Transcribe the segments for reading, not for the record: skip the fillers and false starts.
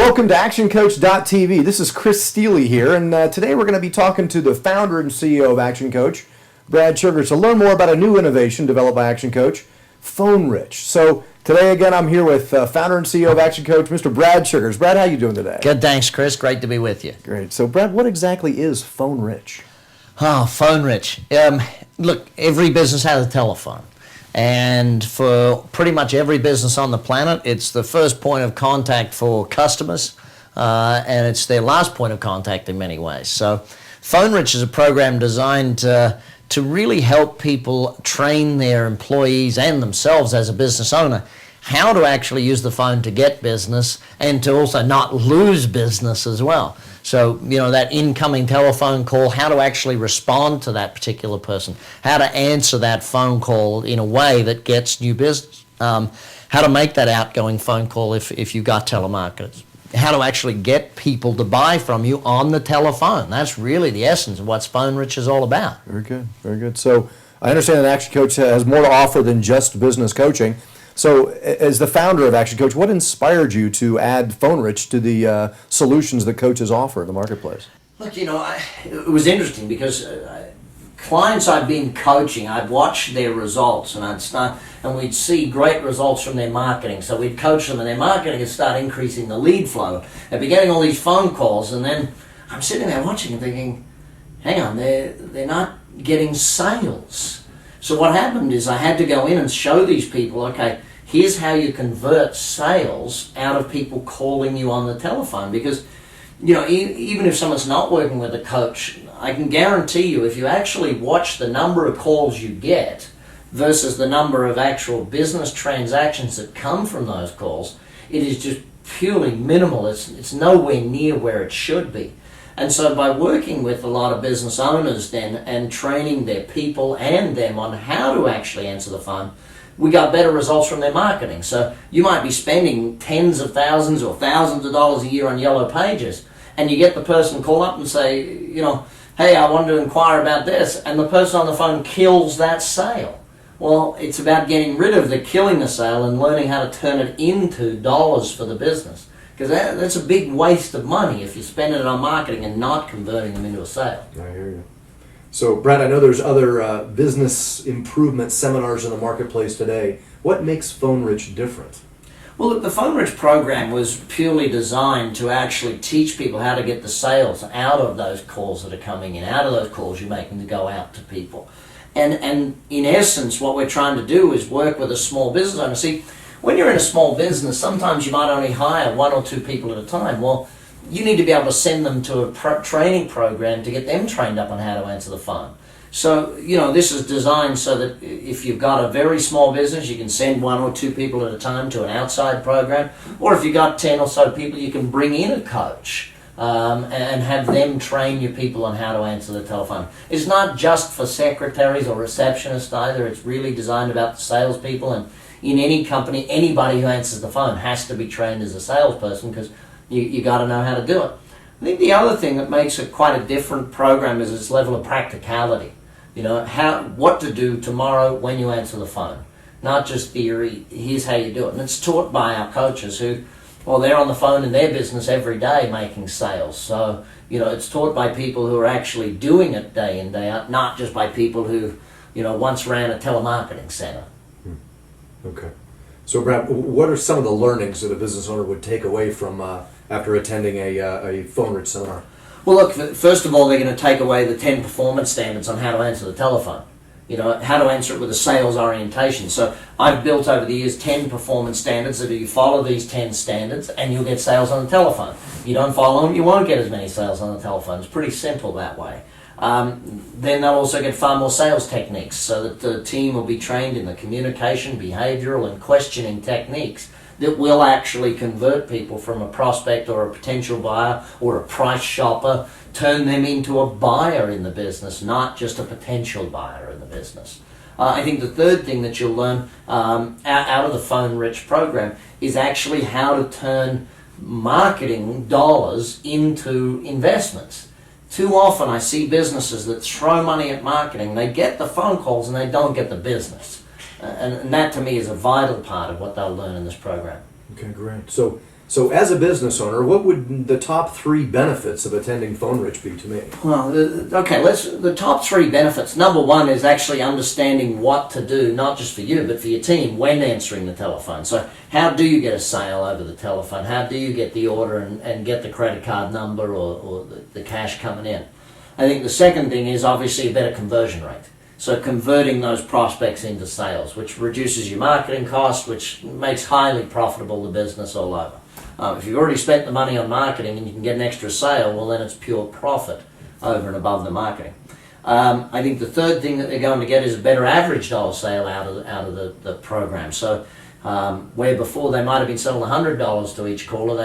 Welcome to ActionCoach.tv. This is Chris Steele here, and today we're going to be talking to the founder and CEO of Action Coach, Brad Sugars, to learn more about a new innovation developed by Action Coach, PhoneRich. So today again I'm here with founder and CEO of Action Coach, Mr. Brad Sugars. Brad, how you doing today? Good, thanks, Chris. Great to be with you. Great. So Brad, what exactly is PhoneRich? Oh, PhoneRich. Look, every business has a telephone. And for pretty much every business on the planet, it's the first point of contact for customers, and it's their last point of contact in many ways. So PhoneRich is a program designed to really help people train their employees and themselves as a business owner how to actually use the phone to get business and to also not lose business as well. So, you know, that incoming telephone call, how to actually respond to that particular person, how to answer that phone call in a way that gets new business, how to make that outgoing phone call if you've got telemarketers, how to actually get people to buy from you on the telephone. That's really the essence of what PhoneRich is all about. Very good, very good. So I understand that Action Coach has more to offer than just business coaching. So as the founder of Action Coach, what inspired you to add PhoneRich to the solutions that coaches offer in the marketplace? Look, you know, it was interesting because clients I've been coaching, I'd watch their results and we'd see great results from their marketing. So we'd coach them and their marketing would start increasing the lead flow. They'd be getting all these phone calls, and then I'm sitting there watching and thinking, hang on, they're not getting sales. So what happened is I had to go in and show these people, okay, here's how you convert sales out of people calling you on the telephone. Because, you know, even if someone's not working with a coach, I can guarantee you if you actually watch the number of calls you get versus the number of actual business transactions that come from those calls, it is just purely minimal. It's nowhere near where it should be. And so by working with a lot of business owners then and training their people and them on how to actually answer the phone, we got better results from their marketing. So you might be spending tens of thousands or thousands of dollars a year on Yellow Pages, and you get the person call up and say, you know, hey, I wanted to inquire about this, and the person on the phone kills that sale. Well, it's about getting rid of the killing the sale and learning how to turn it into dollars for the business. Because that's a big waste of money if you're spending it on marketing and not converting them into a sale. I hear you. So, Brad, I know there's other business improvement seminars in the marketplace today. What makes PhoneRich different? Well, look, the PhoneRich program was purely designed to actually teach people how to get the sales out of those calls that are coming in, out of those calls you're making to go out to people. And in essence, what we're trying to do is work with a small business owner. See, when you're in a small business, sometimes you might only hire one or two people at a time. Well, you need to be able to send them to a training program to get them trained up on how to answer the phone. So, you know, this is designed so that if you've got a very small business, you can send one or two people at a time to an outside program. Or if you've got 10 or so people, you can bring in a coach and have them train your people on how to answer the telephone. It's not just for secretaries or receptionists either. It's really designed about the salespeople. And in any company, anybody who answers the phone has to be trained as a salesperson because you got to know how to do it. I think the other thing that makes it quite a different program is its level of practicality. You know, what to do tomorrow when you answer the phone. Not just theory, here's how you do it. And it's taught by our coaches who, well, they're on the phone in their business every day making sales. So, you know, it's taught by people who are actually doing it day in, day out, not just by people who, you know, once ran a telemarketing center. Okay. So, Brad, what are some of the learnings that a business owner would take away from after attending a PhoneRich seminar? Well, look, first of all, they're going to take away the 10 performance standards on how to answer the telephone. You know, how to answer it with a sales orientation. So I've built over the years 10 performance standards that if you follow these 10 standards and you'll get sales on the telephone. You don't follow them, you won't get as many sales on the telephone. It's pretty simple that way. Then they'll also get far more sales techniques so that the team will be trained in the communication, behavioral, and questioning techniques that will actually convert people from a prospect or a potential buyer or a price shopper, turn them into a buyer in the business, not just a potential buyer in the business. I think the third thing that you'll learn out of the PhoneRich program is actually how to turn marketing dollars into investments. Too often I see businesses that throw money at marketing, they get the phone calls and they don't get the business. And that to me is a vital part of what they'll learn in this program. Okay, great. So So as a business owner, what would the top 3 benefits of attending PhoneRich be to me? Well, okay, the top 3 benefits. Number 1 is actually understanding what to do, not just for you, but for your team when answering the telephone. So how do you get a sale over the telephone? How do you get the order and get the credit card number or the cash coming in? I think the second thing is obviously a better conversion rate. So converting those prospects into sales, which reduces your marketing cost, which makes highly profitable the business all over. If you've already spent the money on marketing and you can get an extra sale, well then it's pure profit over and above the marketing. I think the third thing that they're going to get is a better average dollar sale out of the program. So where before they might have been selling $100 to each caller,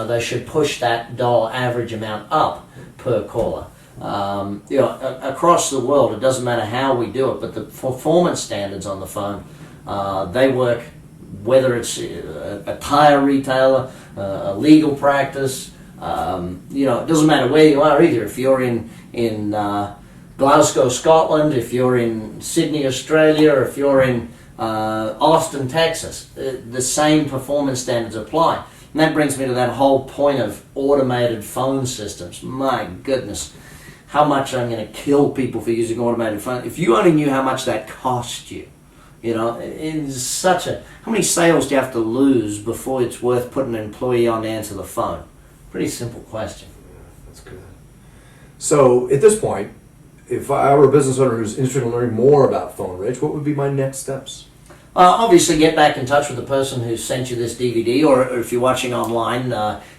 they should push that dollar average amount up per caller. Across the world, it doesn't matter how we do it, but the performance standards on the phone, they work. Whether it's a tire retailer, a legal practice, it doesn't matter where you are either. If you're in Glasgow, Scotland, if you're in Sydney, Australia, or if you're in Austin, Texas, the same performance standards apply. And that brings me to that whole point of automated phone systems. My goodness, how much I'm going to kill people for using automated phone. If you only knew how much that cost you. It's such how many sales do you have to lose before it's worth putting an employee on to answer the phone? Pretty simple question. That's good. So at this point, if I were a business owner who's interested in learning more about PhoneRich, what would be my next steps? Obviously, get back in touch with the person who sent you this DVD, or if you're watching online,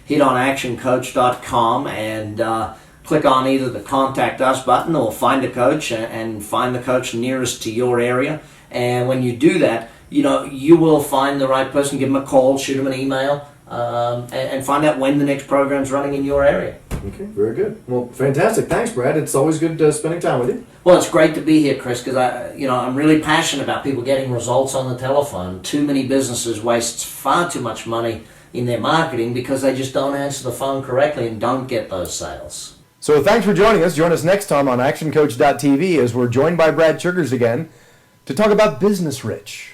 hit on actioncoach.com and click on either the Contact Us button or Find a Coach and find the coach nearest to your area. And when you do that, you will find the right person, give them a call, shoot them an email, and find out when the next program's running in your area. Okay, very good. Well, fantastic. Thanks, Brad. It's always good spending time with you. Well, it's great to be here, Chris, because I'm really passionate about people getting results on the telephone. Too many businesses waste far too much money in their marketing because they just don't answer the phone correctly and don't get those sales. So thanks for joining us. Join us next time on ActionCoach.tv as we're joined by Brad Churgers again to talk about Business Rich.